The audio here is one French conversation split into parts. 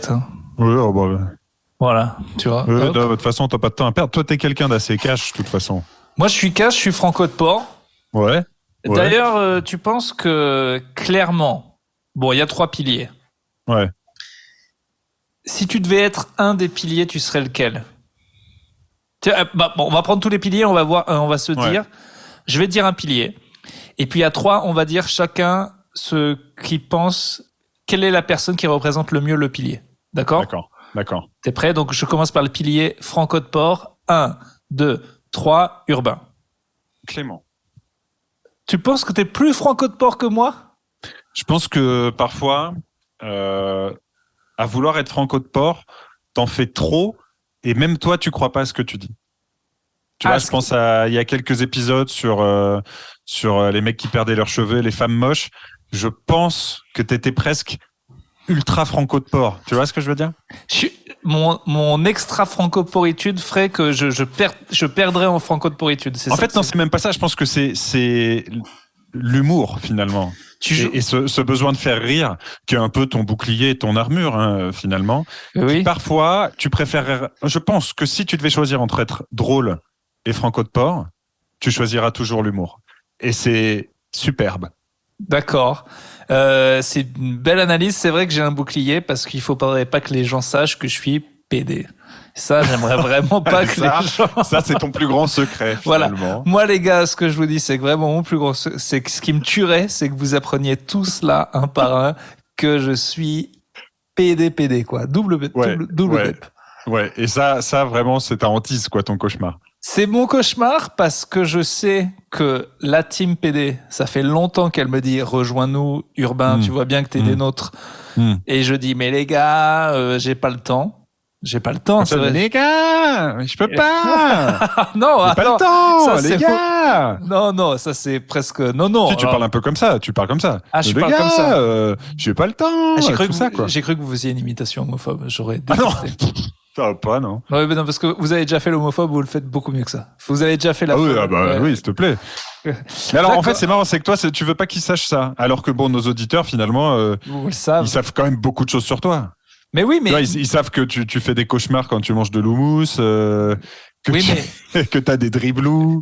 direct. Hein. Oui, oh bah. Voilà, tu vois. De toute façon, t'as pas de temps à perdre. Toi, t'es quelqu'un d'assez cash, de toute façon. Moi, je suis cash, je suis Franco de Port. Ouais. D'ailleurs, tu penses que, clairement, bon, il y a 3 piliers. Ouais. Si tu devais être un des piliers, tu serais lequel ? Bon, on va prendre tous les piliers, on va se dire. Je vais te dire un pilier. Et puis à 3, on va dire chacun ce qui pense, quelle est la personne qui représente le mieux le pilier. D'accord ? D'accord. T'es prêt ? Donc je commence par le pilier Franco de Port. 1, 2, 3, Urbain. Clément. Tu penses que t'es plus Franco de Port que moi ? Je pense que parfois, à vouloir être Franco de Port, t'en fais trop et même toi, tu crois pas à ce que tu dis. Tu vois, je pense il y a quelques épisodes sur les mecs qui perdaient leurs cheveux, les femmes moches. Je pense que t'étais presque ultra Franco de Port. Tu vois ce que je veux dire ? Mon extra francoporitude ferait que je perdrais en franco de poritude. En fait, non, c'est même pas ça. Je pense que c'est l'humour finalement. Et ce besoin de faire rire, qui est un peu ton bouclier et ton armure, hein, finalement. Oui. Qui, parfois, tu préférerais. Je pense que si tu devais choisir entre être drôle et Franco de Port, tu choisiras toujours l'humour. Et c'est superbe. D'accord. C'est une belle analyse. C'est vrai que j'ai un bouclier parce qu'il ne faudrait pas que les gens sachent que je suis PD. Ça, j'aimerais vraiment pas que les gens... Ça, c'est ton plus grand secret, finalement. Voilà. Moi, les gars, ce que je vous dis, c'est que vraiment mon plus grand secret, c'est que ce qui me tuerait, c'est que vous appreniez tous là, un par un, que je suis PD, quoi. Double dep. Ouais. Et ça, vraiment, c'est ta hantise, quoi, ton cauchemar. C'est mon cauchemar parce que je sais que la team PD, ça fait longtemps qu'elle me dit rejoins-nous, Urbain, tu vois bien que t'es des nôtres. Et je dis mais les gars, j'ai pas le temps. C'est vrai. Les gars, je peux pas. Non, j'ai pas le temps, ça, les gars. Non, ça c'est presque non. Si tu parles un peu comme ça, tu parles comme ça. Ah, je parle comme ça. J'ai pas le temps. J'ai cru que vous faisiez une imitation homophobe. J'aurais détesté. Ah non. Ça va pas, non. Non, parce que vous avez déjà fait l'homophobe, vous le faites beaucoup mieux que ça. Vous avez déjà fait la. Oui, s'il te plaît. Mais alors, en fait, c'est marrant, c'est que toi, tu veux pas qu'ils sachent ça. Alors que bon, nos auditeurs, finalement, ils savent quand même beaucoup de choses sur toi. Mais oui, mais. Tu vois, ils savent que tu fais des cauchemars quand tu manges de l'houmous, que t'as des driblous.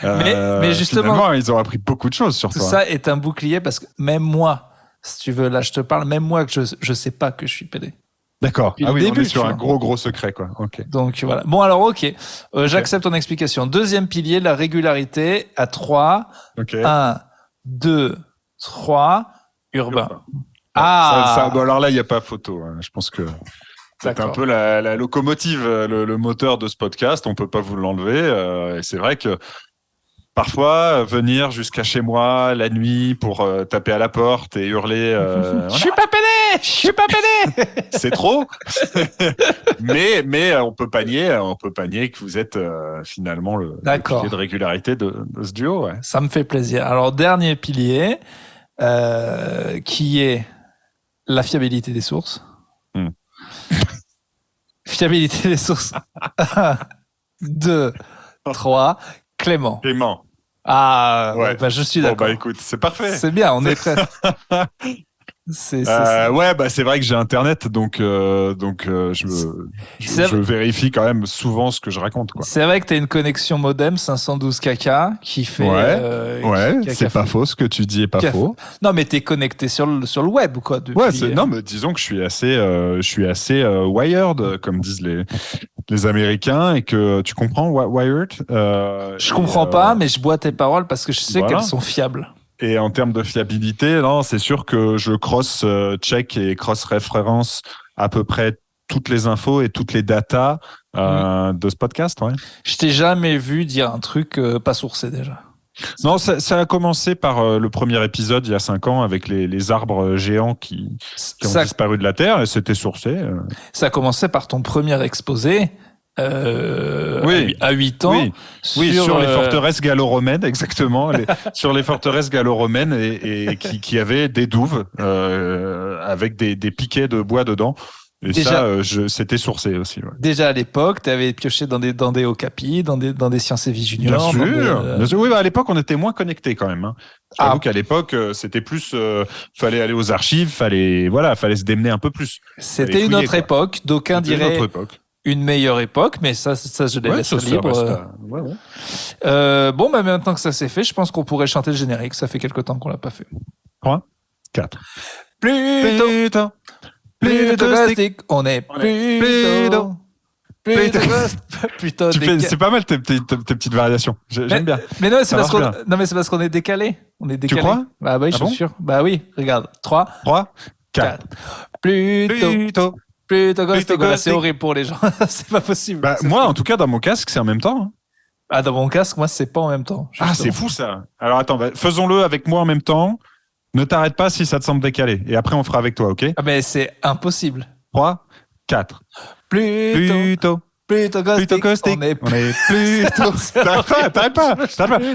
Mais justement. Finalement, ils ont appris beaucoup de choses sur toi. Tout ça est un bouclier parce que même moi, si tu veux, là, je te parle, même moi, que je sais pas que je suis PD. D'accord. On est sur un gros secret, quoi. Ok. Donc voilà. Bon alors, ok. J'accepte ton explication. Deuxième pilier, la régularité à 3. Okay. 1, 2, 3. Urbain. Bon, alors là, il n'y a pas photo. Hein. Je pense que c'est un peu la locomotive, le moteur de ce podcast. On peut pas vous l'enlever. Et c'est vrai que parfois, venir jusqu'à chez moi la nuit pour taper à la porte et hurler Je suis pas pédé c'est trop. mais on peut pas nier que vous êtes finalement le pilier de régularité de ce duo. Ouais. Ça me fait plaisir. Alors, dernier pilier, qui est la fiabilité des sources. Fiabilité des sources. 1, 2, 3. Clément. Ah, ouais. Je suis d'accord. Bon, écoute, c'est parfait. C'est bien, on est prêt. C'est vrai que j'ai Internet, donc je vérifie quand même souvent ce que je raconte, quoi. C'est vrai que tu as une connexion modem 512 kk qui fait. C'est pas faux, ce que tu dis est pas faux. Non, mais tu es connecté sur le web, quoi. Non, mais disons que je suis assez wired, comme disent les Américains, et que tu comprends wired. Je comprends pas, mais je bois tes paroles parce que je sais qu'elles sont fiables. Et en termes de fiabilité, non, c'est sûr que je cross-check et cross-référence à peu près toutes les infos et toutes les datas de ce podcast. Ouais. Je t'ai jamais vu dire un truc pas sourcé déjà. Non, ça a commencé par le premier épisode il y a 5 ans avec les arbres géants qui ont disparu de la Terre et c'était sourcé. Ça a commencé par ton premier exposé. À 8 ans. Oui, sur les forteresses gallo-romaines, exactement. Sur les forteresses gallo-romaines et qui avaient des douves avec des piquets de bois dedans. Et déjà, ça, c'était sourcé aussi. Ouais. Déjà à l'époque, tu avais pioché dans des Okapi, dans des Sciences et Vie Junior. Bien sûr. Oui, bah, à l'époque, on était moins connectés quand même. Hein. J'avoue qu'à l'époque, c'était plus, fallait aller aux archives, fallait se démener un peu plus. C'était une autre époque. D'aucuns diraient une meilleure époque, mais ça je les laisse libre. Bon, bah, maintenant que ça s'est fait, je pense qu'on pourrait chanter le générique. Ça fait quelque temps qu'on l'a pas fait. 3, 4. Plutôt caustique, on est plutôt c'est pas mal tes petites variations. J'aime bien. Mais non, c'est parce qu'on est décalé. On est décalé. Tu crois? Bah oui, je suis sûr. Bah oui, regarde. 3, 4. Plutôt caustique. C'est horrible pour les gens. C'est pas possible. Bah, moi, en tout cas, dans mon casque, c'est en même temps. Hein. Ah, dans mon casque, moi, c'est pas en même temps. Justement. Ah, c'est fou ça. Alors attends, faisons-le avec moi en même temps. Ne t'arrête pas si ça te semble décalé. Et après, on fera avec toi, ok? Ah, mais c'est impossible. 3, 4. Plutôt caustique. On est plutôt. T'arrêtes pas.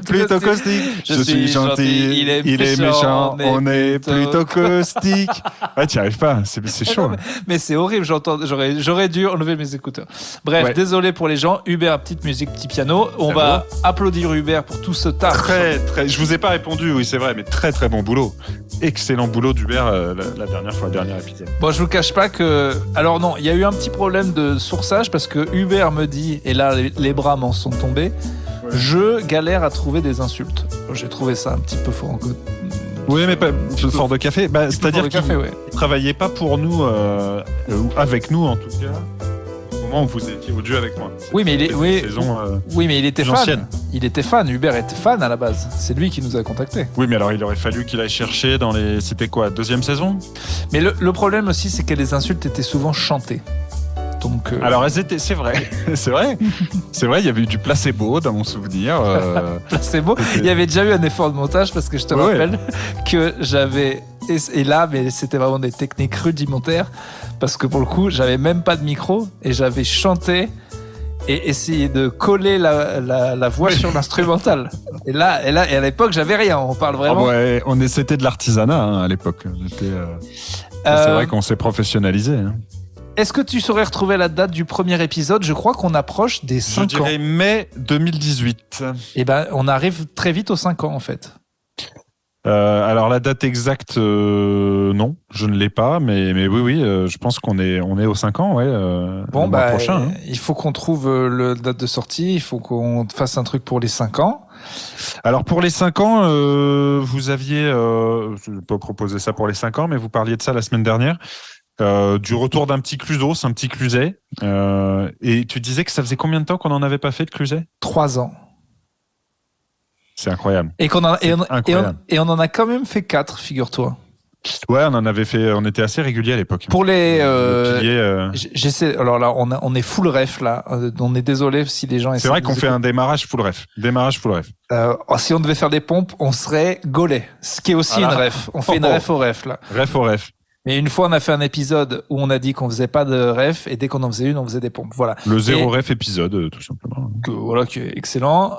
Plutôt caustique. Je suis gentil. Il est méchant. On est plutôt caustique. Ouais, t'y arrives pas. C'est chaud. Mais c'est horrible. J'aurais dû enlever mes écouteurs. Bref, désolé pour les gens. Hubert, petite musique, petit piano. On va applaudir Hubert pour tout ce taf. Très. Je vous ai pas répondu. Oui, c'est vrai, mais très très bon boulot. Excellent boulot d'Hubert la dernière épisode. Bon, je vous cache pas que. Alors non, il y a eu un petit problème de sourçage parce que Hubert me dit, et là les bras m'en sont tombés, je galère à trouver des insultes. J'ai trouvé ça un petit peu fort. Oui, mais pas fort de café. Bah, c'est-à-dire qu'il ne travaillait pas pour nous, ou avec nous en tout cas. Au moment où vous étiez au duo avec moi. Oui, mais il était fan. Ancienne. Il était fan. Hubert était fan à la base. C'est lui qui nous a contactés. Oui, mais alors il aurait fallu qu'il aille chercher dans les. C'était quoi, 2e saison? Mais le problème aussi, c'est que les insultes étaient souvent chantées. Donc, alors elles étaient, c'est vrai, il y avait eu du placebo dans mon souvenir. Placebo. Il y avait déjà eu un effort de montage parce que je te rappelle que j'avais, et là, mais c'était vraiment des techniques rudimentaires parce que pour le coup, j'avais même pas de micro et j'avais chanté et essayé de coller la voix sur l'instrumental. Et à l'époque, j'avais rien. On parle vraiment. C'était de l'artisanat à l'époque. C'est vrai qu'on s'est professionnalisé. Hein. Est-ce que tu saurais retrouver la date du premier épisode? Je crois qu'on approche des 5 ans. Je dirais mai 2018. Eh ben, on arrive très vite aux 5 ans, en fait. Alors, la date exacte, non, je ne l'ai pas. Mais oui, je pense qu'on est aux 5 ans, bon, le mois prochain. Hein. Il faut qu'on trouve la date de sortie. Il faut qu'on fasse un truc pour les 5 ans. Alors, pour les 5 ans, vous aviez... je ne vais pas proposer ça pour les 5 ans, mais vous parliez de ça la semaine dernière. Du retour d'un petit Clusos, un petit Cluset. Et tu disais que ça faisait combien de temps qu'on n'en avait pas fait de Cluset? 3 ans. C'est incroyable. Et on en a quand même fait 4, figure-toi. Ouais, on en avait fait. On était assez réguliers à l'époque. Pour les j'essaie. Alors là, on est full ref là. On est désolé si les gens. C'est vrai qu'on fait un démarrage full ref. Si on devait faire des pompes, on serait gaulé. Ce qui est aussi une ref. On fait une ref au ref là. Ref au ref. Mais une fois, on a fait un épisode où on a dit qu'on faisait pas de ref, et dès qu'on en faisait une, on faisait des pompes. Voilà. Le 0 ref épisode, tout simplement. Voilà, qui est excellent.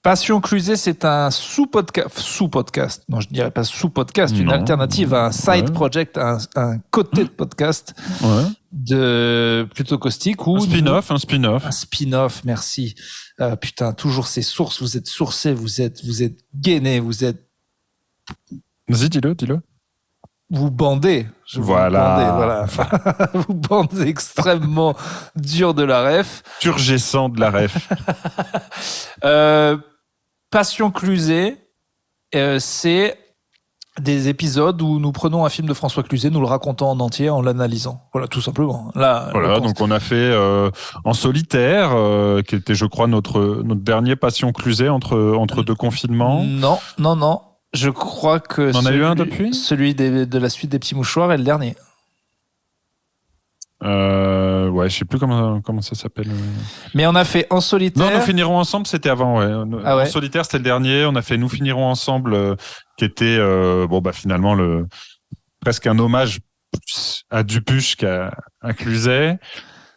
Passion Cluzet, c'est un sous-podcast. Non, je dirais pas sous-podcast, une alternative à un side project, un côté de podcast de plutôt caustique ou un spin-off. Un spin-off, merci. Putain, toujours ces sources. Vous êtes sourcés, vous êtes gainés, vous êtes. Vas-y, dis-le. Vous bandez. Voilà. Vous bandez extrêmement dur de la ref. Turgescent de la ref. Passion Cluzet, c'est des épisodes où nous prenons un film de François Cluzet, nous le racontons en entier, en l'analysant. Voilà, tout simplement. Là, voilà, donc on a fait En solitaire, qui était, je crois, notre dernier Passion Cluzet entre deux confinements. Non. Je crois que on en a eu un depuis. Celui de la suite des petits mouchoirs est le dernier. Je sais plus comment ça s'appelle. Mais on a fait En solitaire. Non, Nous finirons ensemble, c'était avant. En solitaire, c'était le dernier. On a fait Nous finirons ensemble, qui était finalement presque un hommage à Dupuche qu'à Cluzet.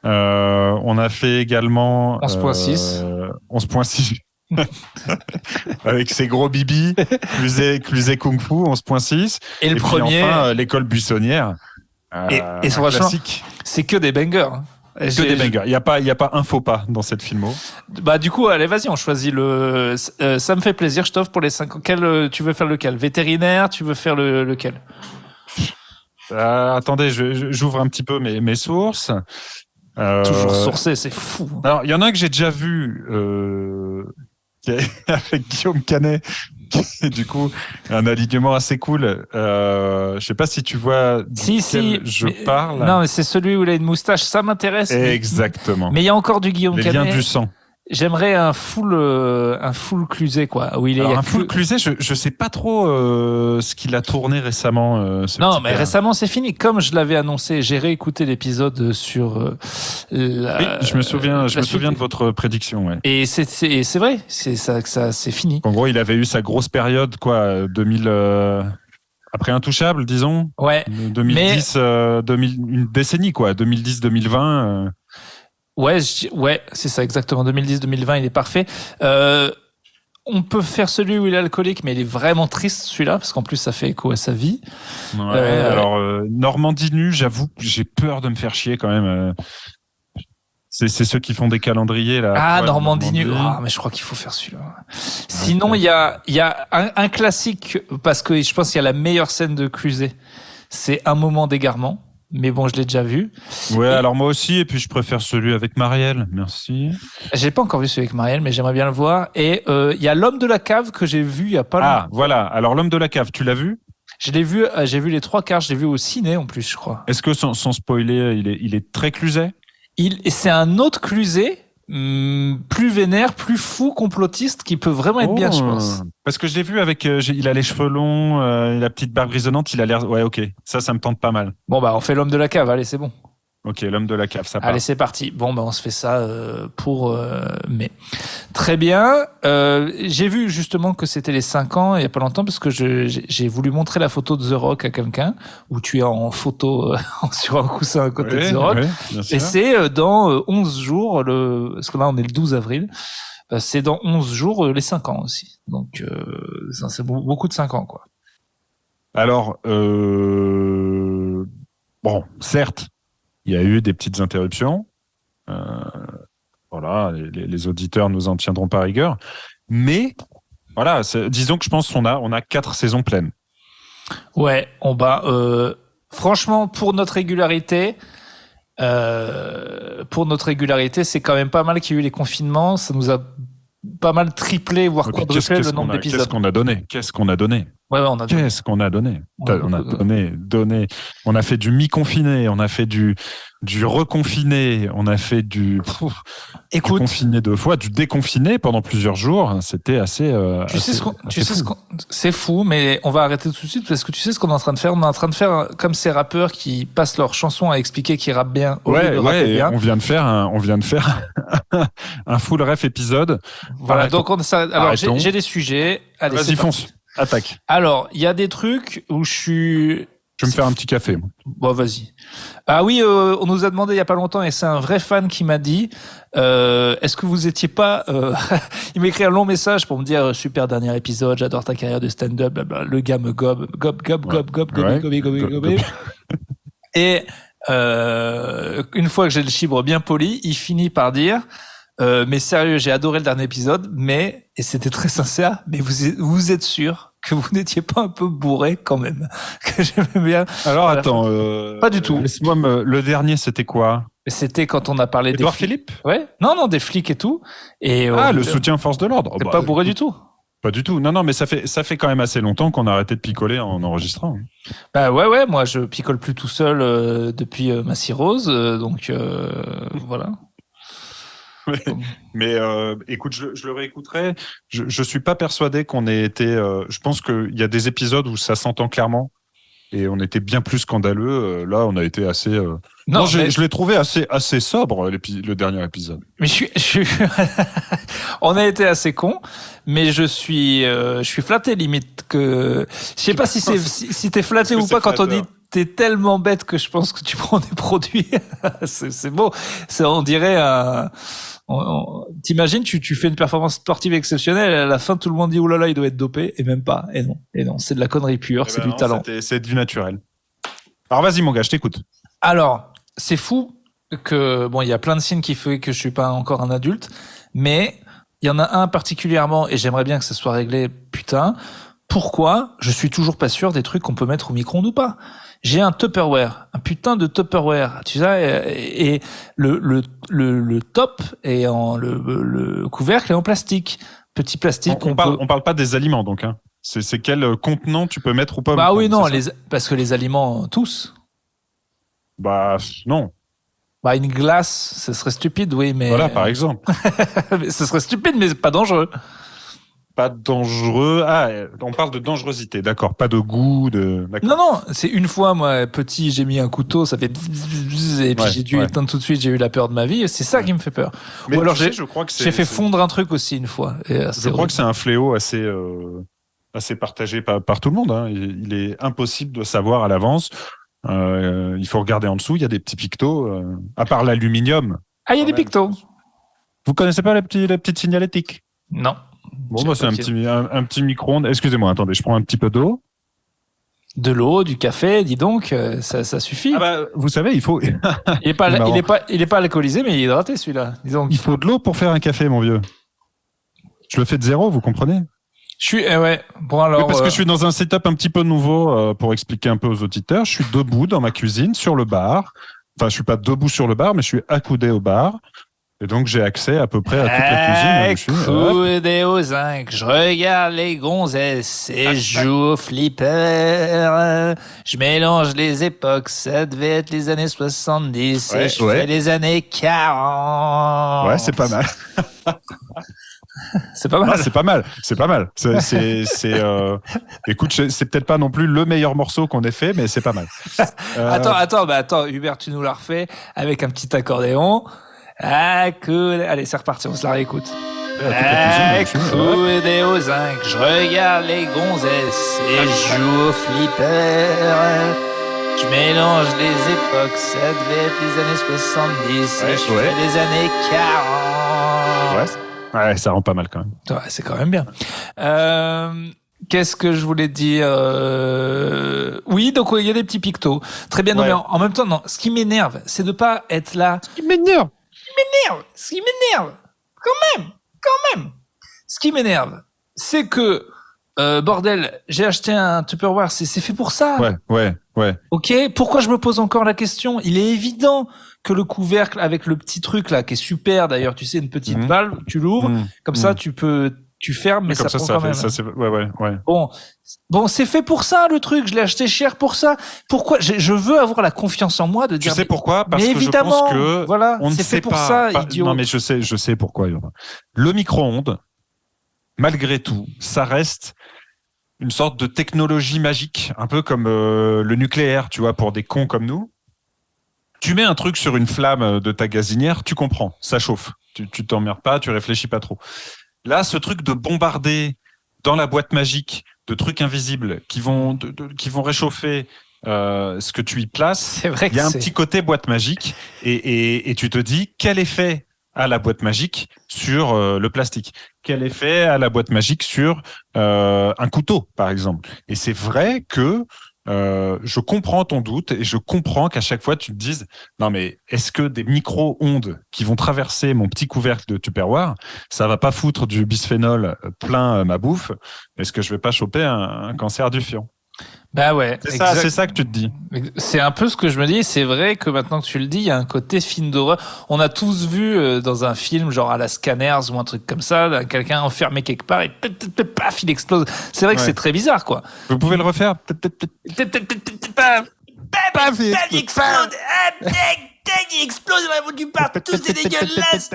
On a fait également 11.6. 11.6. Avec ses gros bibis, Cluzet Kung Fu, 11.6. Et le premier, enfin, l'école buissonnière. Et franchement, classique. c'est que des bangers. Hein. Que des bangers. Il y a pas un faux pas dans cette filmo. Bah du coup, allez, vas-y, on choisit le. Ça me fait plaisir. Je t'offre pour les 5 ans. Tu veux faire lequel? Vétérinaire? Tu veux faire lequel? Attendez, j'ouvre un petit peu mes sources. Toujours sourcé, c'est fou. Alors, il y en a un que j'ai déjà vu avec Guillaume Canet, qui est du coup un alignement assez cool. Je sais pas si tu vois duquel je parle. Non, mais c'est celui où il a une moustache. Ça m'intéresse. Exactement. Mais il y a encore du Guillaume Les Canet. liens du sang. J'aimerais un full Cluzet, quoi. Où il est. Alors, un full Cluzet, je sais pas trop ce qu'il a tourné récemment. Non, mais récemment c'est fini. Comme je l'avais annoncé, j'ai réécouté l'épisode sur. Oui, je me souviens de votre prédiction. Ouais. Et c'est vrai, c'est fini. En gros, il avait eu sa grosse période, quoi, 2000. Après Intouchable, disons. Ouais. 2010, une décennie, quoi. 2010-2020. Ouais, c'est ça exactement. 2010-2020, il est parfait. On peut faire celui où il est alcoolique, mais il est vraiment triste celui-là, parce qu'en plus ça fait écho à sa vie. Ouais, alors, Normandie nue, j'avoue que j'ai peur de me faire chier quand même. C'est ceux qui font des calendriers là. Ah, Normandie nue. Ah, mais je crois qu'il faut faire celui-là. Sinon, il y a un classique, parce que je pense qu'il y a la meilleure scène de Cluzet. C'est Un moment d'égarement. Mais bon, je l'ai déjà vu. Ouais, alors moi aussi, et puis je préfère celui avec Marielle, merci. J'ai pas encore vu celui avec Marielle, mais j'aimerais bien le voir. Et il y a L'homme de la cave que j'ai vu il y a pas longtemps. Ah, voilà. Alors L'homme de la cave, tu l'as vu? Je l'ai vu, j'ai vu les 3 quarts, je l'ai vu au ciné en plus, je crois. Est-ce que sans spoiler, il est très Cluzet? C'est un autre Cluzet, plus vénère, plus fou, complotiste, qui peut vraiment être bien, je pense. Parce que je l'ai vu avec, il a les cheveux longs, la petite barbe grisonnante, il a l'air, ouais, ok, ça me tente pas mal. Bon, bah, on fait L'homme de la cave, allez, c'est bon. Ok, L'homme de la cave, ça part. Allez, c'est parti. Bon, bah, on se fait ça pour mai. Très bien. J'ai vu justement que c'était les 5 ans il y a pas longtemps, parce que j'ai voulu montrer la photo de The Rock à quelqu'un, où tu es en photo sur un coussin à côté de The Rock. Ouais, et c'est dans 11 jours, parce que là on est le 12 avril, c'est dans 11 jours les 5 ans aussi. Donc c'est beaucoup de 5 ans, quoi. Alors, bon, certes, il y a eu des petites interruptions. Voilà, les auditeurs nous en tiendront par rigueur. Mais voilà, disons que je pense qu'on a 4 saisons pleines. Ouais, franchement, pour notre régularité, c'est quand même pas mal qu'il y ait eu les confinements. Ça nous a pas mal triplé, voire quadruplé le nombre d'épisodes. Qu'est-ce qu'on a donné? Ouais, on a donné. Qu'est-ce qu'on a donné? On a donné. On a fait du mi-confiné, on a fait du reconfiné, on a fait du confiné 2 fois, du déconfiné pendant plusieurs jours. C'était assez. C'est fou, mais on va arrêter tout de suite parce que tu sais ce qu'on est en train de faire. On est en train de faire comme ces rappeurs qui passent leurs chansons à expliquer qu'ils rappent bien. On vient de faire un full ref épisode. Voilà, donc alors j'ai des sujets. Allez, vas-y, fonce. Attaque. Alors, il y a des trucs où je suis... Je vais me faire un petit café. Moi. Bon, vas-y. Ah oui, on nous a demandé il y a pas longtemps, et c'est un vrai fan qui m'a dit, est-ce que vous étiez pas... il m'a écrit un long message pour me dire, super dernier épisode, j'adore ta carrière de stand-up, blablabla. Le gars me gobe. Et une fois que j'ai le chibre bien poli, il finit par dire... mais sérieux, j'ai adoré le dernier épisode, et c'était très sincère, mais vous êtes sûr que vous n'étiez pas un peu bourré quand même, que j'aimais bien. Alors attends, pas du tout. Laisse-moi le dernier, c'était quoi? C'était quand on a parlé Édouard Philippe? Ouais. Non, des flics et tout. Et le soutien force de l'ordre. T'es pas bourré du tout. Pas du tout. Non, mais ça fait quand même assez longtemps qu'on a arrêté de picoler en enregistrant. Bah ouais, moi je picole plus tout seul depuis ma cirrhose, donc voilà. Mais écoute, je le réécouterai. Je suis pas persuadé qu'on ait été. Je pense qu'il y a des épisodes où ça s'entend clairement et on était bien plus scandaleux. Là, on a été assez. Non, je l'ai trouvé assez sobre le dernier épisode. Mais je suis... on a été assez cons, mais je suis flatté limite que. Je sais pas si t'es flatté ou pas quand on dit. T'es tellement bête que je pense que tu prends des produits. c'est beau. On dirait t'imagines, tu fais une performance sportive exceptionnelle et à la fin tout le monde dit oh là là il doit être dopé et même pas. Et non, c'est de la connerie pure, c'est du talent. C'est du naturel. Alors vas-y mon gars, je t'écoute. Alors, c'est fou que, bon, il y a plein de signes qui font que je suis pas encore un adulte, mais il y en a un particulièrement, et j'aimerais bien que ça soit réglé, putain. Pourquoi je suis toujours pas sûr des trucs qu'on peut mettre au micro-ondes ou pas? J'ai un Tupperware, un putain de Tupperware, tu sais, et le top est le couvercle est en plastique, petit plastique. On parle pas des aliments donc. Hein. C'est quel contenant tu peux mettre ou pas. Bah oui, non, parce que les aliments tous. Bah non. Bah une glace, ce serait stupide, oui, mais voilà par exemple. Ce serait stupide, mais pas dangereux. Pas dangereux. Ah, on parle de dangerosité, d'accord. Pas de goût, Non, c'est une fois, moi, petit, j'ai mis un couteau, ça fait bzzz, et puis j'ai dû éteindre tout de suite, j'ai eu la peur de ma vie. C'est ça qui me fait peur. Mais ou alors je crois que j'ai fait fondre un truc aussi une fois. Je crois que c'est un fléau assez partagé par tout le monde. Hein. Il est impossible de savoir à l'avance. Il faut regarder en dessous, il y a des petits pictos, à part l'aluminium. Ah, il y a des pictos. Vous connaissez pas la petite signalétique? Non. Bon, bah, c'est un petit micro-ondes. Excusez-moi, attendez, je prends un petit peu d'eau. De l'eau, du café, dis donc, ça suffit. Ah bah, vous savez, il faut. il est pas alcoolisé, mais il est hydraté celui-là. Dis donc. Il faut de l'eau pour faire un café, mon vieux. Je le fais de zéro, vous comprenez? Ouais. Bon alors. Oui, parce que je suis dans un setup un petit peu nouveau pour expliquer un peu aux auditeurs. Je suis debout dans ma cuisine sur le bar. Enfin, je suis pas debout sur le bar, mais je suis accoudé au bar. Et donc, j'ai accès à peu près à toute la cuisine. Accoudé aux zinc, je regarde les gonzesses et je joue au flipper. Je mélange les époques, ça devait être les années 70 et je fais les années 40. Ouais, c'est pas mal. C'est pas mal. Ah, c'est pas mal. Écoute, c'est peut-être pas non plus le meilleur morceau qu'on ait fait, mais c'est pas mal. Attends, Hubert, tu nous la refais avec un petit accordéon. Allez, c'est reparti, on se la réécoute. Accoudé aux zinc, je regarde les gonzesses et je joue au flipper. Je mélange les époques, ça devait être les années 70 et je fais les années 40. Ouais, ça rend pas mal quand même. Ouais, c'est quand même bien. Qu'est-ce que je voulais dire Oui, donc il y a des petits pictos. Très bien, non, mais en même temps, non. Ce qui m'énerve, c'est de pas être là. Ce qui m'énerve, quand même. Ce qui m'énerve, c'est que bordel, j'ai acheté un Tupperware, c'est fait pour ça. Ouais. Ok, pourquoi je me pose encore la question? Il est évident que le couvercle avec le petit truc là, qui est super d'ailleurs, tu sais, une petite valve, tu l'ouvres, comme ça tu fermes, mais ça prend quand même. Ouais. Bon, c'est fait pour ça le truc. Je l'ai acheté cher pour ça. Pourquoi je veux avoir la confiance en moi de dire. Tu sais pourquoi? Parce mais que évidemment, je pense que voilà, on ne c'est sait fait pour pas. ça, idiot. Non, mais je sais pourquoi. Le micro-ondes, malgré tout, ça reste une sorte de technologie magique, un peu comme le nucléaire, tu vois, pour des cons comme nous. Tu mets un truc sur une flamme de ta gazinière, tu comprends, ça chauffe. Tu t'emmerdes pas, tu réfléchis pas trop. Là, ce truc de bombarder dans la boîte magique de trucs invisibles qui vont réchauffer ce que tu y places, c'est vrai il y a un petit côté boîte magique et tu te dis quel effet a la boîte magique sur le plastique, quel effet a la boîte magique sur un couteau, par exemple. Et c'est vrai que je comprends ton doute et je comprends qu'à chaque fois tu te dises non mais est-ce que des micro-ondes qui vont traverser mon petit couvercle de Tupperware, ça va pas foutre du bisphénol plein ma bouffe? Est-ce que je vais pas choper un cancer du fion? Bah ouais. C'est ça que tu te dis. C'est un peu ce que je me dis. C'est vrai que maintenant que tu le dis, il y a un côté film d'horreur. On a tous vu dans un film, genre à la Scanners ou un truc comme ça, quelqu'un enfermé quelque part et paf, il explose. C'est vrai que c'est très bizarre, quoi. Vous pouvez le refaire? Paf, il explose. Il explose, il va du partout, c'est dégueulasse.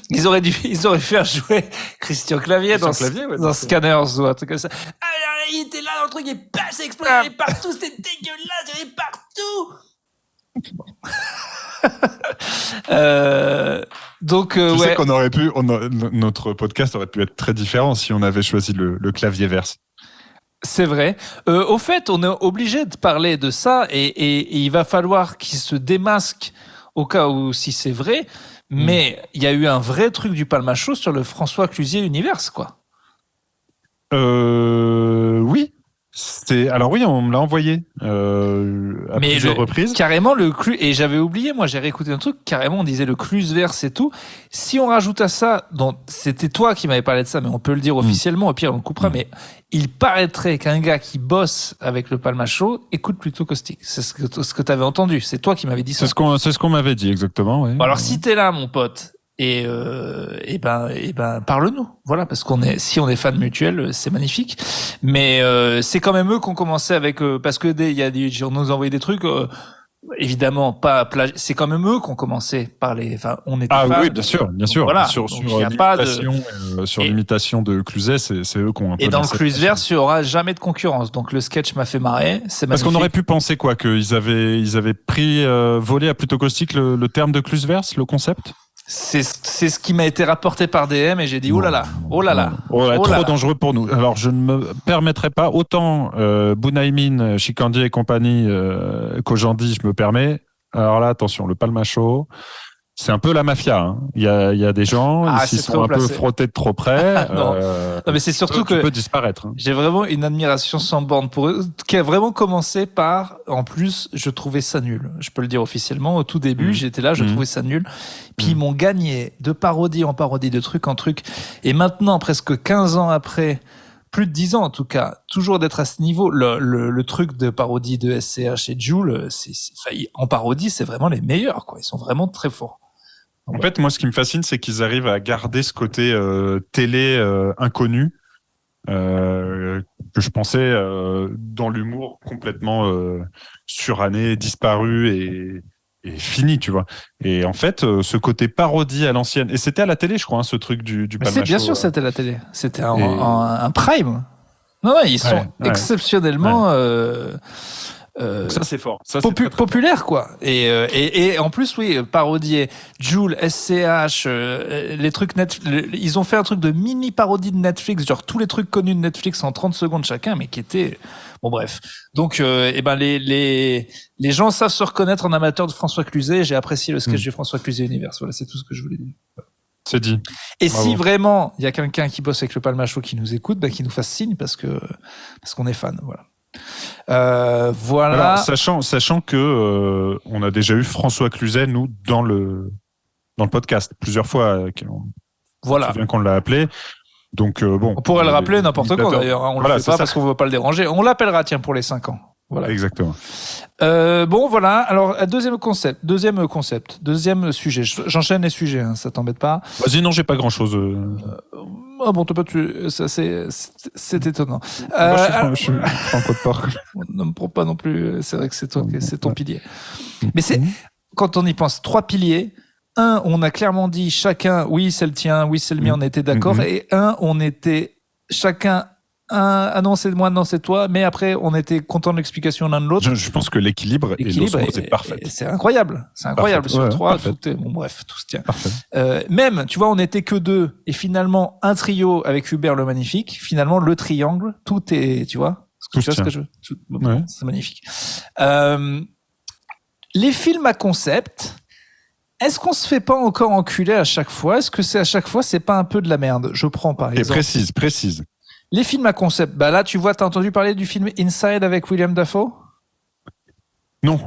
Ils auraient fait jouer Christian Clavier dans Scanners ou un truc comme ça. Il était là dans le truc et paf, ça explose, il est partout, c'est dégueulasse, il est partout. Donc, tu sais qu'on aurait pu, notre podcast aurait pu être très différent si on avait choisi le clavier verse. C'est vrai. Au fait, on est obligé de parler de ça et il va falloir qu'il se démasque au cas où si c'est vrai. Mais il y a eu un vrai truc du Palmacho sur le François Clusier Universe, quoi. Oui. Alors oui, on me l'a envoyé à plusieurs reprises. Carrément le et j'avais oublié, moi j'ai réécouté un truc, carrément on disait le Clusverse et tout. Si on rajoute à ça, donc c'était toi qui m'avais parlé de ça, mais on peut le dire officiellement, au pire on le coupera, mais il paraîtrait qu'un gars qui bosse avec le Palmacho écoute plutôt Caustic. C'est ce que tu avais entendu, c'est toi qui m'avais dit ça. C'est ce qu'on m'avait dit exactement, ouais. Bon, alors si t'es là mon pote, et ben parle-nous, voilà, parce si on est fan mutuel, c'est magnifique, mais c'est quand même eux qui ont commencé avec parce que on nous a envoyé des trucs évidemment pas plagier, c'est quand même eux qui ont commencé par on était fans, oui, bien sûr, voilà, sur l'imitation de Cluzet, c'est eux qui ont un peu. Et dans le Clusverse, il y aura jamais de concurrence, donc le sketch m'a fait marrer, c'est parce qu'on aurait pu penser quoi, qu'ils avaient pris volé à Plutôt Caustique le terme de Clusverse, le concept. C'est ce qui m'a été rapporté par DM et j'ai dit oh là là, trop dangereux pour nous. Alors je ne me permettrai pas autant Bunaimin, Shikandy et compagnie qu'aujourd'hui je me permets. Alors là attention, le Palmacho, c'est un peu la mafia. Hein. Il y a des gens qui sont un peu frottés de trop près. non, mais c'est surtout que peut disparaître. Hein. J'ai vraiment une admiration sans borne pour eux, qui a vraiment commencé par. En plus, je trouvais ça nul. Je peux le dire officiellement. Au tout début, j'étais là, je trouvais ça nul. Puis ils m'ont gagné de parodie en parodie, de truc en truc. Et maintenant, presque 15 ans après, plus de 10 ans en tout cas, toujours d'être à ce niveau, le truc de parodie de SCH et Jul, en parodie, c'est vraiment les meilleurs, quoi. Ils sont vraiment très forts. En fait, moi, ce qui me fascine, c'est qu'ils arrivent à garder ce côté télé inconnu que je pensais dans l'humour complètement suranné, disparu et fini, tu vois. Et en fait, ce côté parodie à l'ancienne, et c'était à la télé, je crois, hein, ce truc du Palmacho. Bien sûr, c'était à la télé. C'était un prime. Non, ils sont exceptionnellement... ça c'est fort, ça, populaire quoi. Et en plus oui, parodier Jul, SCH, les trucs ils ont fait un truc de mini parodie de Netflix, genre tous les trucs connus de Netflix en 30 secondes chacun, mais qui était bon bref. Donc les gens savent se reconnaître en amateurs de François Cluzet. J'ai apprécié le sketch de François Cluzet Universe. Voilà, c'est tout ce que je voulais dire. C'est dit. Et bravo. Si vraiment il y a quelqu'un qui bosse avec le Palmacho qui nous écoute, qui nous fasse signe parce qu'on est fan, voilà. Voilà. Alors, sachant que on a déjà eu François Cluzet nous dans le podcast plusieurs fois. Voilà. Je me souviens qu'on l'a appelé. Donc bon. On pourrait le rappeler n'importe quand d'ailleurs. On le fait pas parce qu'on veut pas le déranger. On l'appellera tiens pour les 5 ans. Voilà. Exactement. Bon voilà. Alors deuxième deuxième sujet. J'enchaîne les sujets. Hein, ça t'embête pas? Vas-y, non, j'ai pas grand chose. Ah bon, c'est étonnant. Moi, je suis Franco de Porc. Ne me prends pas non plus. C'est vrai que c'est ton pilier. Mais quand on y pense, 3 piliers. Un, on a clairement dit chacun, oui, c'est le tien, oui, c'est le mien, on était d'accord. Et on était chacun. Ah non, c'est moi, non, c'est toi. Mais après, on était content de l'explication l'un de l'autre. Je pense que l'équilibre est parfait. C'est incroyable. C'est incroyable. Sur 3, bon, bref, tout se tient. Même, tu vois, on n'était que 2. Et finalement, un trio avec Hubert le Magnifique. Finalement, le triangle, tout est, tu vois. Tu vois ce que je veux? C'est magnifique. Les films à concept, est-ce qu'on se fait pas encore enculer à chaque fois? Est-ce que à chaque fois, c'est pas un peu de la merde? Je prends par exemple. Précise. Les films à concept, là, tu vois, t'as entendu parler du film Inside avec William Dafoe? Non.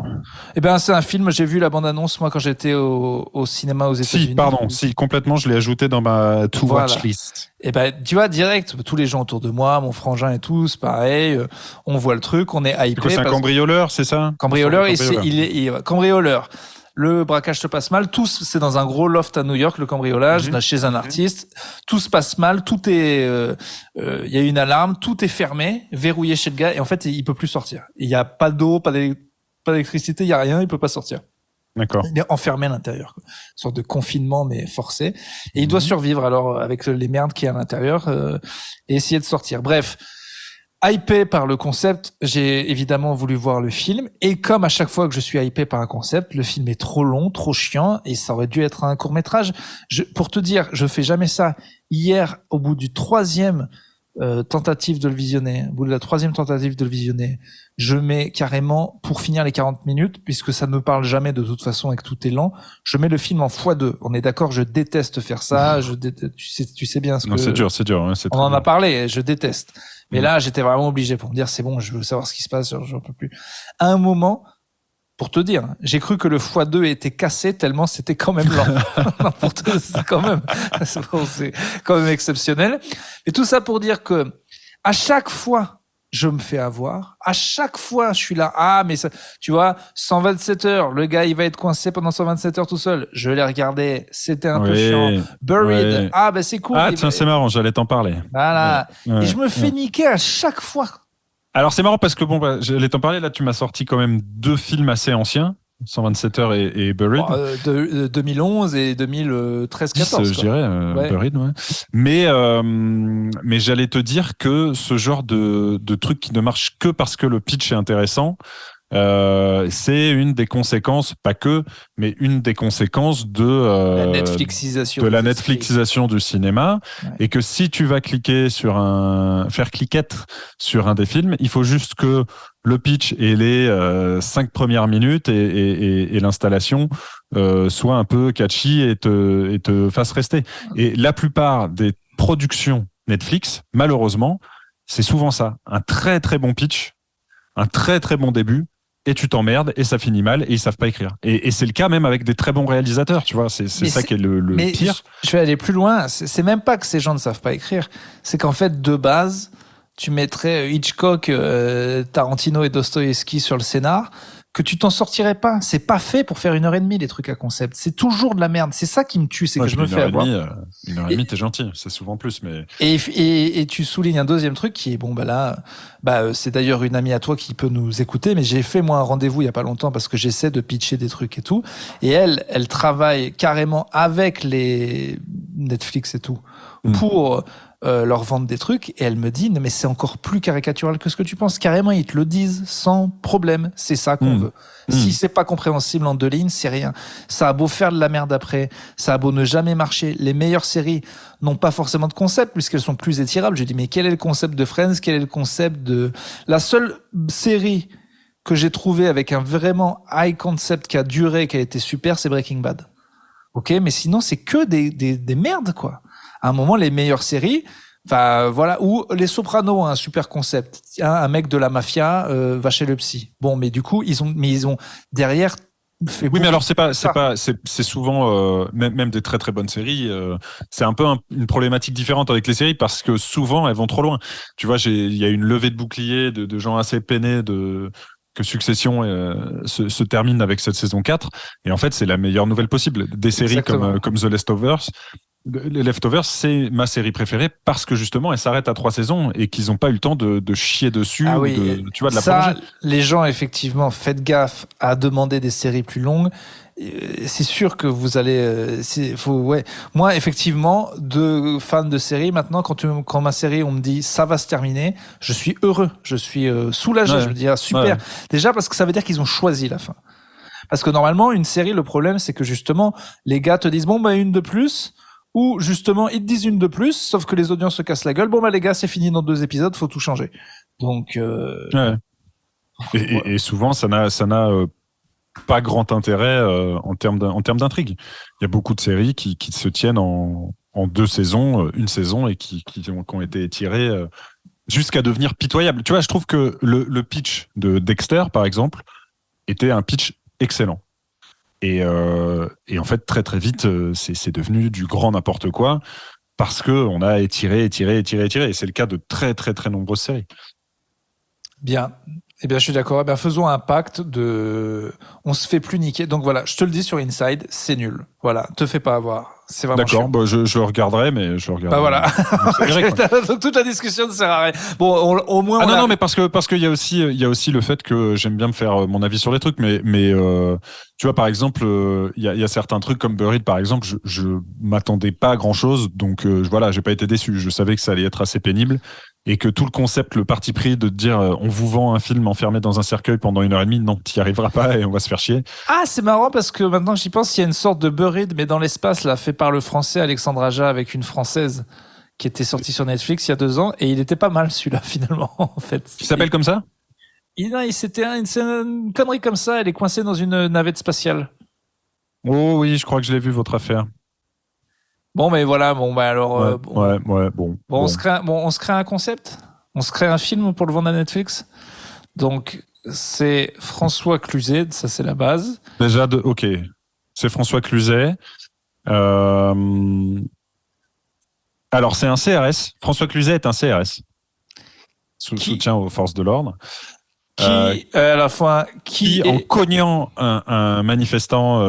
Eh ben, c'est un film, j'ai vu la bande-annonce, moi, quand j'étais au cinéma aux États-Unis. Si, complètement, je l'ai ajouté dans ma to-watch list. Eh ben, tu vois, direct, tous les gens autour de moi, mon frangin et tout, c'est pareil, on voit le truc, on est hypé. C'est un cambrioleur, c'est ça? Cambrioleur, cambrioleur. Le braquage se passe mal. C'est dans un gros loft à New York, le cambriolage, chez un artiste. Tout se passe mal. Tout est, y a une alarme. Tout est fermé, verrouillé chez le gars. Et en fait, il peut plus sortir. Il y a pas d'eau, pas d'électricité, il y a rien. Il peut pas sortir. D'accord. Il est enfermé à l'intérieur. Une sorte de confinement, mais forcé. Et il doit survivre, alors, avec les merdes qu'il y a à l'intérieur, et essayer de sortir. Bref. Hypé par le concept, j'ai évidemment voulu voir le film. Et comme à chaque fois que je suis hypé par un concept, le film est trop long, trop chiant, et ça aurait dû être un court-métrage. Pour te dire, je fais jamais ça. Hier, au bout du 3e tentative de le visionner, au bout de la 3e tentative de le visionner, je mets carrément, pour finir les 40 minutes, puisque ça ne me parle jamais de toute façon et que tout est lent, je mets le film en x2. On est d'accord, je déteste faire ça. Tu sais bien ce que... Non, c'est dur. Ouais, on en a parlé, je déteste. Mais là, j'étais vraiment obligé pour me dire, c'est bon, je veux savoir ce qui se passe, j'en peux plus. À un moment, pour te dire, j'ai cru que le x2 était cassé tellement c'était quand même lent. C'est quand même exceptionnel. Et tout ça pour dire que à chaque fois, je me fais avoir. À chaque fois, je suis là. Ah, mais ça, tu vois, 127 heures. Le gars, il va être coincé pendant 127 heures tout seul. Je l'ai regardé. C'était un peu chiant. Buried. Ah, ben c'est cool. Ah, tiens, c'est marrant. J'allais t'en parler. Voilà. Et je me fais niquer à chaque fois. Alors, c'est marrant parce que j'allais t'en parler. Là, tu m'as sorti quand même 2 films assez anciens. 127 heures et Buried. De 2011 et 2013-14. Je dirais, Buried, ouais. Mais j'allais te dire que ce genre de truc qui ne marche que parce que le pitch est intéressant, c'est une des conséquences, pas que, mais une des conséquences de la Netflixisation du cinéma. Ouais. Et que si tu vas faire cliquette sur un des films, il faut juste que le pitch et les 5 premières minutes et l'installation soient un peu catchy et te fassent rester. Et la plupart des productions Netflix, malheureusement, c'est souvent ça. Un très très bon pitch, un très très bon début, et tu t'emmerdes et ça finit mal et ils savent pas écrire. Et c'est le cas même avec des très bons réalisateurs, tu vois. C'est ça qui est le pire. Je vais aller plus loin. C'est même pas que ces gens ne savent pas écrire. C'est qu'en fait, de base, tu mettrais Hitchcock, Tarantino et Dostoïevski sur le scénar, que tu t'en sortirais pas. C'est pas fait pour faire 1h30 les trucs à concept. C'est toujours de la merde. C'est ça qui me tue, c'est que je me fais avoir. 1h30, t'es gentil. C'est souvent plus, mais. Et tu soulignes un deuxième truc qui est c'est d'ailleurs une amie à toi qui peut nous écouter, mais j'ai fait moi un rendez-vous il y a pas longtemps parce que j'essaie de pitcher des trucs et tout. Et elle travaille carrément avec les Netflix et tout pour leur vendre des trucs, et elle me dit mais c'est encore plus caricatural que ce que tu penses. Carrément, ils te le disent sans problème. C'est ça qu'on veut. Si c'est pas compréhensible en 2 lignes, c'est rien. Ça a beau faire de la merde après, ça a beau ne jamais marcher. Les meilleures séries n'ont pas forcément de concept puisqu'elles sont plus étirables. Je dis mais quel est le concept de Friends? Quel est le concept de... La seule série que j'ai trouvée avec un vraiment high concept qui a duré, qui a été super, c'est Breaking Bad. Ok, mais sinon c'est que des merdes quoi. À un moment, les meilleures séries, enfin voilà, ou les Sopranos, un super concept, un mec de la mafia va chez le psy. Bon, mais du coup, ils ont derrière fait. Oui, mais alors c'est souvent même des très très bonnes séries. C'est un peu une problématique différente avec les séries parce que souvent elles vont trop loin. Tu vois, il y a une levée de boucliers de gens assez peinés que Succession se termine avec cette saison 4. Et en fait, c'est la meilleure nouvelle possible. Des séries comme The Leftovers. Les Leftovers, c'est ma série préférée parce que justement, elle s'arrête à 3 saisons et qu'ils n'ont pas eu le temps de chier dessus ou de la prolonger. Les gens, effectivement, faites gaffe à demander des séries plus longues. C'est sûr que vous allez... Moi, effectivement, de fan de séries, maintenant, quand ma série, on me dit ça va se terminer, je suis heureux, je suis soulagé, je me dis super. Ouais. Déjà parce que ça veut dire qu'ils ont choisi la fin. Parce que normalement, une série, le problème, c'est que justement, les gars te disent une de plus... Ou justement, ils te disent une de plus, sauf que les audiences se cassent la gueule. Les gars, c'est fini dans 2 épisodes, faut tout changer. Donc. Ouais. Et souvent, ça n'a pas grand intérêt en termes d'intrigue. Il y a beaucoup de séries qui se tiennent en 2 saisons, une saison, et qui ont été tirées jusqu'à devenir pitoyables. Tu vois, je trouve que le pitch de Dexter, par exemple, était un pitch excellent. Et en fait, très très vite, c'est devenu du grand n'importe quoi parce que on a étiré. Et c'est le cas de très très très nombreuses séries. Bien. Eh bien, je suis d'accord. Eh bien, faisons un pacte on se fait plus niquer. Donc voilà, je te le dis sur Inside, c'est nul. Voilà, te fais pas avoir. C'est vraiment d'accord, je regarderai, mais je regarderai. Voilà. Donc, toute la discussion ne sert à rien. Bon, au moins. Non, mais parce que il y a aussi le fait que j'aime bien me faire mon avis sur les trucs, mais tu vois, par exemple, il y a certains trucs comme Buried, par exemple, je m'attendais pas à grand chose, donc voilà, j'ai pas été déçu. Je savais que ça allait être assez pénible. Et que tout le concept, le parti pris de te dire on vous vend un film enfermé dans un cercueil pendant 1h30, non, t'y arriveras pas et on va se faire chier. Ah, c'est marrant parce que maintenant j'y pense, il y a une sorte de Buried, mais dans l'espace, là, fait par le français Alexandre Aja avec une française qui était sortie sur Netflix il y a 2 ans, et il était pas mal celui-là finalement, en fait. Qui s'appelle comme ça ? C'est une connerie comme ça, elle est coincée dans une navette spatiale. Oh oui, je crois que je l'ai vu, votre affaire. Bon, mais voilà, alors. Bon. On se crée un concept. On se crée un film pour le vendre à Netflix. Donc, c'est François Cluzet, ça c'est la base. Déjà, ok. C'est François Cluzet. Alors, c'est un CRS. François Cluzet est un CRS. Soutien aux forces de l'ordre. Qui, à la fois, en cognant un manifestant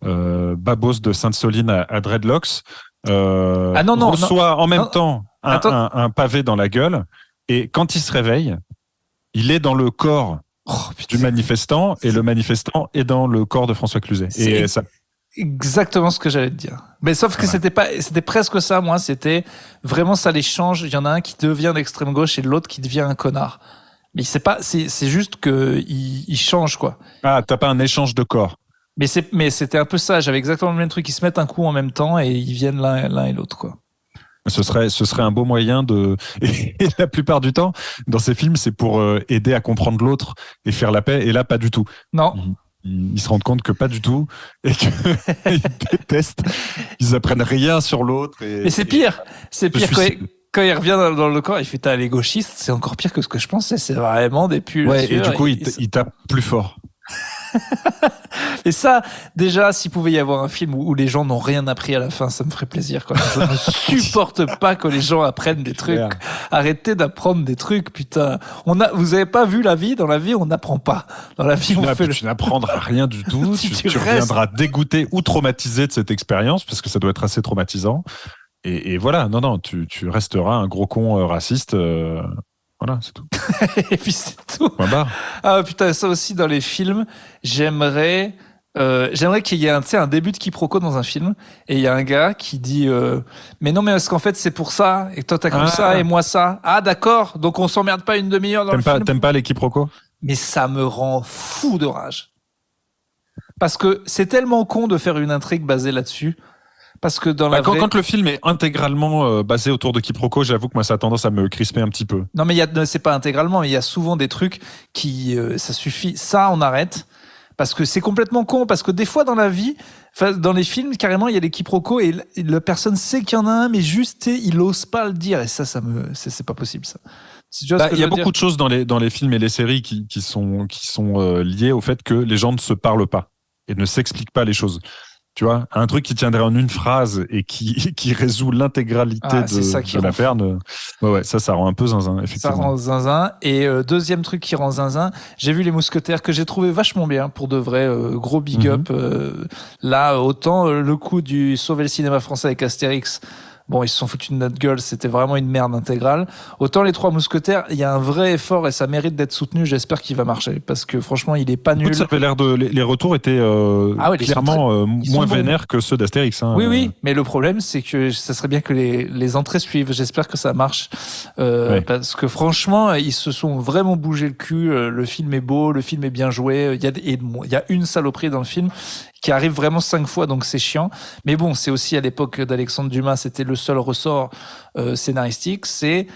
babos de Sainte-Soline à Dreadlocks, reçoit en même temps un pavé dans la gueule, et quand il se réveille, il est dans le corps du manifestant, et le manifestant est dans le corps de François Cluzet. Et ça... Exactement ce que j'allais te dire. Mais sauf que c'était presque ça, moi, c'était vraiment ça les change. Il y en a un qui devient d'extrême gauche et l'autre qui devient un connard. Mais c'est juste que il change, quoi. Ah, t'as pas un échange de corps. Mais c'était un peu ça. J'avais exactement le même truc. Ils se mettent un coup en même temps et ils viennent l'un et l'autre, quoi. Ce serait un beau moyen de. Et la plupart du temps, dans ces films, c'est pour aider à comprendre l'autre et faire la paix. Et là, pas du tout. Non. Ils se rendent compte que pas du tout et qu'ils détestent. Ils apprennent rien sur l'autre. Mais c'est pire. C'est pire quand il revient dans le corps. Il fait t'as les gauchistes. C'est encore pire que ce que je pensais. C'est vraiment des pulls. Ouais. Et du coup, il tape plus fort. Et ça, déjà, s'il pouvait y avoir un film où les gens n'ont rien appris à la fin, ça me ferait plaisir, quoi. Je ne supporte pas que les gens apprennent des trucs. Arrêtez d'apprendre des trucs, putain. Vous avez pas vu la vie? Dans la vie, on n'apprend pas. Dans la vie, tu n'apprendras rien du tout. tu reviendras dégoûté ou traumatisé de cette expérience, parce que ça doit être assez traumatisant. Et voilà, non, tu resteras un gros con raciste. Voilà, c'est tout. Et puis c'est tout. Ah putain, ça aussi dans les films, j'aimerais qu'il y ait un début de quiproquo dans un film, et il y a un gars qui dit mais non, mais est-ce qu'en fait c'est pour ça, et toi t'as cru ça et moi ça. Ah d'accord, donc on s'emmerde pas une demi-heure dans le film. T'aimes pas les quiproquos? Mais ça me rend fou de rage. Parce que c'est tellement con de faire une intrigue basée là-dessus. Parce que quand le film est intégralement basé autour de quiproquos, j'avoue que moi ça a tendance à me crisper un petit peu. Non, mais c'est pas intégralement, mais il y a souvent des trucs qui ça suffit. Ça, on arrête. Parce que c'est complètement con. Parce que des fois dans la vie, dans les films, carrément, il y a des quiproquos et la personne sait qu'il y en a un, mais juste il ose pas le dire. Et ça c'est pas possible, ça. Il y a beaucoup de choses dans les films et les séries qui sont liées au fait que les gens ne se parlent pas et ne s'expliquent pas les choses. Tu vois, un truc qui tiendrait en une phrase et qui résout l'intégralité de l'affaire. Ouais, ça rend un peu zinzin, effectivement. Ça rend zinzin. Et deuxième truc qui rend zinzin, j'ai vu Les Mousquetaires que j'ai trouvé vachement bien, pour de vrai, gros big up. Là, autant le coup du sauver le cinéma français avec Astérix, bon, ils se sont foutus de notre gueule, c'était vraiment une merde intégrale. Autant Les Trois Mousquetaires, il y a un vrai effort et ça mérite d'être soutenu. J'espère qu'il va marcher, parce que franchement, il est pas nul. Ça avait l'air les retours étaient clairement moins vénères que ceux d'Astérix. Hein. Oui, mais le problème, c'est que ça serait bien que les entrées suivent. J'espère que ça marche, parce que franchement, ils se sont vraiment bougé le cul. Le film est beau, le film est bien joué. Il y a une saloperie dans le film qui arrive vraiment 5 fois, donc c'est chiant. Mais bon, c'est aussi à l'époque d'Alexandre Dumas, c'était le seul ressort scénaristique. C'est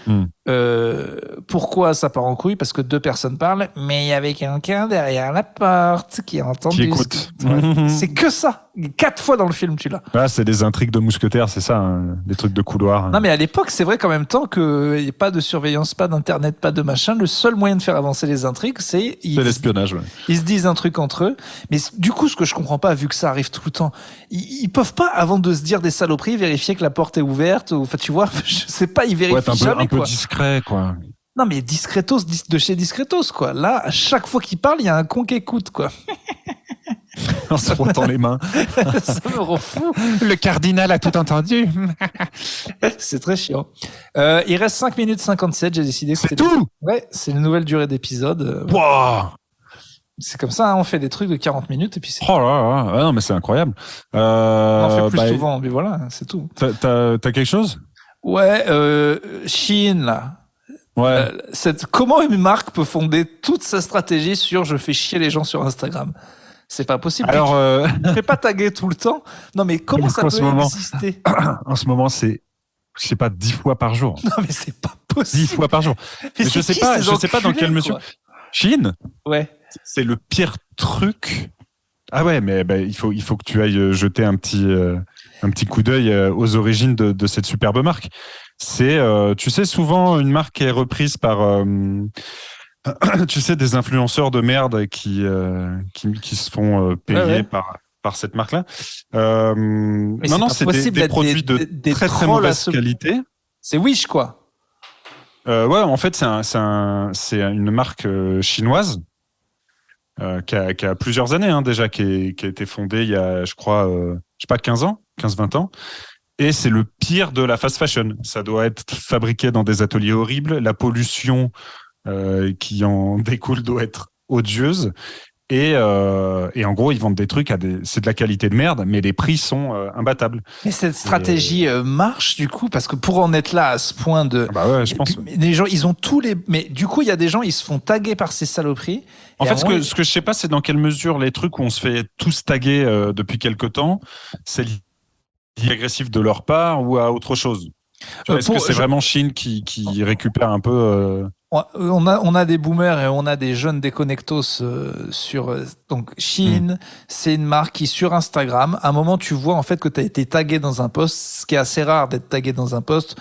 pourquoi ça part en couille? Parce que 2 personnes parlent, mais il y avait quelqu'un derrière la porte qui a entendu. Qui écoute. C'est que ça. 4 fois dans le film, tu l'as. Ah, c'est des intrigues de mousquetaires, c'est ça, hein, des trucs de couloir. Non, mais à l'époque, c'est vrai qu'en même temps qu'il n'y a pas de surveillance, pas d'internet, pas de machin. Le seul moyen de faire avancer les intrigues, c'est l'espionnage. Ouais. Ils se disent un truc entre eux. Mais du coup, ce que je comprends pas, vu que ça arrive tout le temps, ils peuvent pas, avant de se dire des saloperies, vérifier que la porte est ouverte. Enfin, tu vois, je sais pas, ils vérifient jamais. Un peu discret, quoi. Non, mais discretos de chez discretos, quoi. Là, à chaque fois qu'il parle, il y a un con qui écoute, quoi. En se frottant les mains. Ça me rend fou. Le cardinal a tout entendu. C'est très chiant. Il reste 5 minutes 57, j'ai décidé. C'est tout? Ouais, c'est une nouvelle durée d'épisode. Wow. C'est comme ça, hein, on fait des trucs de 40 minutes et puis c'est... Oh là là, ah non mais c'est incroyable. On en fait plus souvent, mais voilà, c'est tout. T'as quelque chose? Ouais, Shein, là. Ouais. Comment une marque peut fonder toute sa stratégie sur je fais chier les gens sur Instagram? C'est pas possible. Alors, tu fais pas taguer tout le temps. Non, mais comment ça peut exister? En ce moment, c'est, je sais pas, 10 fois par jour. Non, mais c'est pas possible. 10 fois par jour. Mais je sais pas dans quelle mesure. Shein? Ouais. C'est le pire truc. Ah ouais, mais il faut que tu ailles jeter un petit coup d'œil aux origines de cette superbe marque. C'est, tu sais, souvent une marque est reprise par, tu sais, des influenceurs de merde qui se font payer par cette marque-là. Non, c'est des produits de très très mauvaise qualité. C'est Wish, quoi. Ouais, en fait, c'est une marque chinoise qui a plusieurs années déjà, qui a été fondée il y a, je crois, 15-20 ans. Et c'est le pire de la fast fashion. Ça doit être fabriqué dans des ateliers horribles. La pollution qui en découle doit être odieuse. Et en gros, ils vendent des trucs c'est de la qualité de merde, mais les prix sont imbattables. Mais cette stratégie marche du coup, parce que pour en être là à ce point de, bah ouais, je pense. Les gens, ils ont mais du coup, il y a des gens, ils se font taguer par ces saloperies. En fait, ce que je sais pas, c'est dans quelle mesure les trucs où on se fait tous taguer depuis quelque temps, c'est lié agressif de leur part ou à autre chose. Est-ce que c'est vraiment Chine qui récupère un peu On a des boomers et on a des jeunes déconnectos sur donc Shein, c'est une marque qui sur Instagram, à un moment tu vois en fait que tu as été tagué dans un post, ce qui est assez rare d'être tagué dans un post.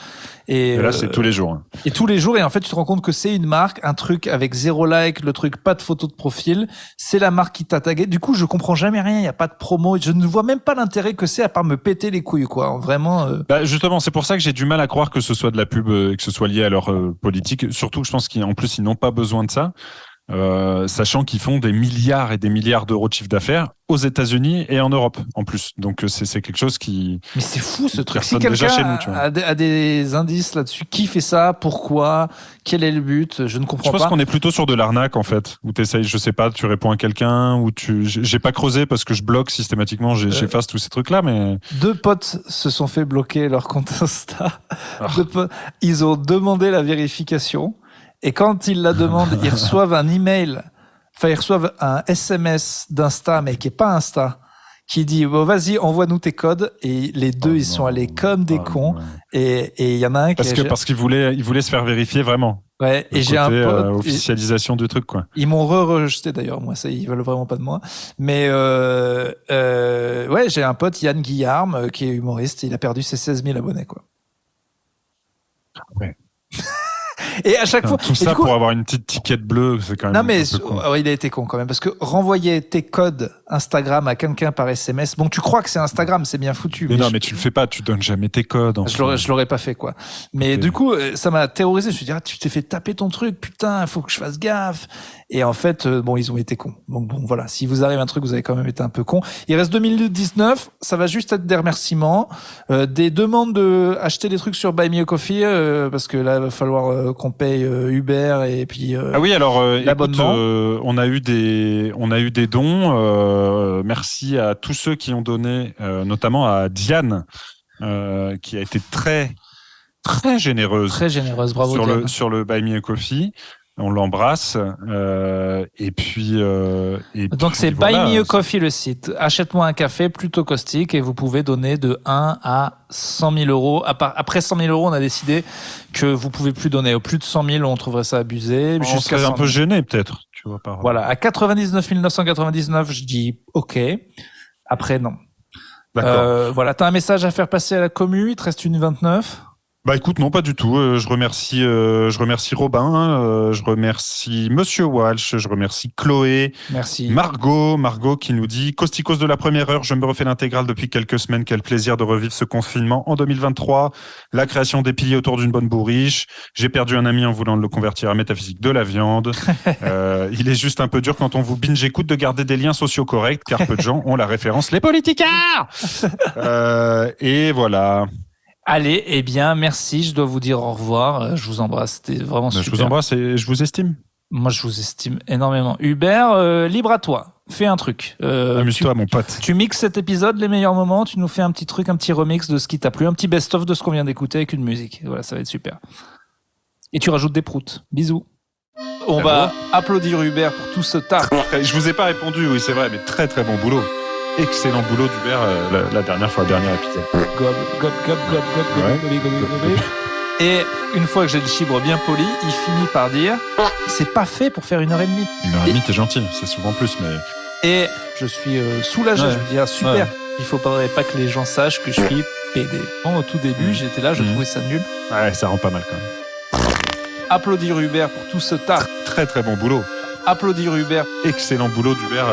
Et là c'est tous les jours. Et tous les jours, et en fait tu te rends compte que c'est une marque, un truc avec 0 like, le truc pas de photo de profil, c'est la marque qui t'a tagué. Du coup je comprends jamais rien, il y a pas de promo, je ne vois même pas l'intérêt que c'est à part me péter les couilles quoi, vraiment. Bah justement c'est pour ça que j'ai du mal à croire que ce soit de la pub et que ce soit lié à leur politique. Surtout je pense qu'en plus ils n'ont pas besoin de ça. Sachant qu'ils font des milliards et des milliards d'euros de chiffre d'affaires aux États-Unis et en Europe en plus. Donc c'est quelque chose qui. Mais c'est fou ce truc. Si quelqu'un a des indices là-dessus, qui fait ça, pourquoi, quel est le but, je ne comprends pas. Je pense qu'on est plutôt sur de l'arnaque en fait, où t'essayes, je sais pas, tu réponds à quelqu'un, ou j'ai pas creusé parce que je bloque systématiquement, j'efface tous ces trucs-là, mais. 2 potes se sont fait bloquer leur compte Insta. Ils ont demandé la vérification. Et quand ils la demandent, ils reçoivent un email, enfin ils reçoivent un SMS d'Insta, mais qui est pas Insta, qui dit bon vas-y envoie-nous tes codes. Et les deux ils sont allés comme des cons. Et il y en a un parce qu'ils voulaient se faire vérifier vraiment. Ouais. Et j'ai un pote officialisation du truc quoi. Ils m'ont rejeté d'ailleurs, moi ça ils veulent vraiment pas de moi. Mais ouais j'ai un pote Yann Guillarme qui est humoriste, il a perdu ses 16 000 abonnés quoi. Ouais. Et à chaque fois. Tout ça pour avoir une petite ticket bleue, c'est quand même. Non, mais il a été con quand même. Parce que renvoyer tes codes Instagram à quelqu'un par SMS, bon, tu crois que c'est Instagram, c'est bien foutu. Mais non, mais tu le fais pas, tu donnes jamais tes codes. Je l'aurais pas fait, quoi. Mais du coup, ça m'a terrorisé. Je me suis dit, tu t'es fait taper ton truc, putain, il faut que je fasse gaffe. Et en fait, bon, ils ont été cons. Donc bon, voilà. Si vous arrive un truc, vous avez quand même été un peu con. Il reste 2019. Ça va juste être des remerciements, des demandes de acheter des trucs sur Buy Me a Coffee, parce que là, il va falloir qu'on paye Uber et puis ah oui, alors l'abonnement. Écoute, on a eu des dons. Merci à tous ceux qui ont donné, notamment à Diane, qui a été très très généreuse. Très généreuse, bravo Diane. Sur le Buy Me a Coffee. On l'embrasse. Et puis. Donc c'est voilà, Buy Me a Coffee le site. Achète-moi un café plutôt caustique et vous pouvez donner de 1 à 100 000 euros. Après 100 000 euros, on a décidé que vous pouvez plus donner. Au plus de 100 000, on trouverait ça abusé. On serait un peu gêné peut-être. Tu vois, voilà, à 99 999, je dis OK. Après, non. D'accord. Voilà, t'as un message à faire passer à la commu. Il te reste une 29. Bah écoute, non, pas du tout. Je remercie Robin, je remercie Monsieur Walsh, je remercie Chloé, merci Margot qui nous dit Costicos de la première heure, je me refais l'intégrale depuis quelques semaines. Quel plaisir de revivre ce confinement en 2023. La création des piliers autour d'une bonne bourriche. J'ai perdu un ami en voulant le convertir à métaphysique de la viande. Il est juste un peu dur quand on vous binge écoute de garder des liens sociaux corrects, car peu de gens ont la référence les politicards. Et voilà. Allez, eh bien, merci. Je dois vous dire au revoir. Je vous embrasse. C'était vraiment super. Je vous embrasse et je vous estime. Moi, je vous estime énormément. Hubert, libre à toi. Fais un truc. Amuse-toi, mon pote. Tu mixes cet épisode, les meilleurs moments. Tu nous fais un petit truc, un petit remix de ce qui t'a plu, un petit best-of de ce qu'on vient d'écouter avec une musique. Voilà, ça va être super. Et tu rajoutes des proutes. Bisous. On va applaudir Hubert pour tout ce taf. Je vous ai pas répondu, oui, c'est vrai, mais très très bon boulot. Excellent boulot d'Hubert la dernier épisode. Gob. Et une fois que j'ai le chibre bien poli, il finit par dire c'est pas fait pour faire 1h30. 1h30, t'es gentil, c'est souvent plus, mais. Et je suis soulagé, je me dis super. Il faudrait pas que les gens sachent que je suis PD. Bon, au tout début, j'étais là, je trouvais ça nul. Ouais, ça rend pas mal quand même. Applaudir Hubert pour tout ce taf. Très très bon boulot. Applaudir Hubert. Excellent boulot d'Hubert.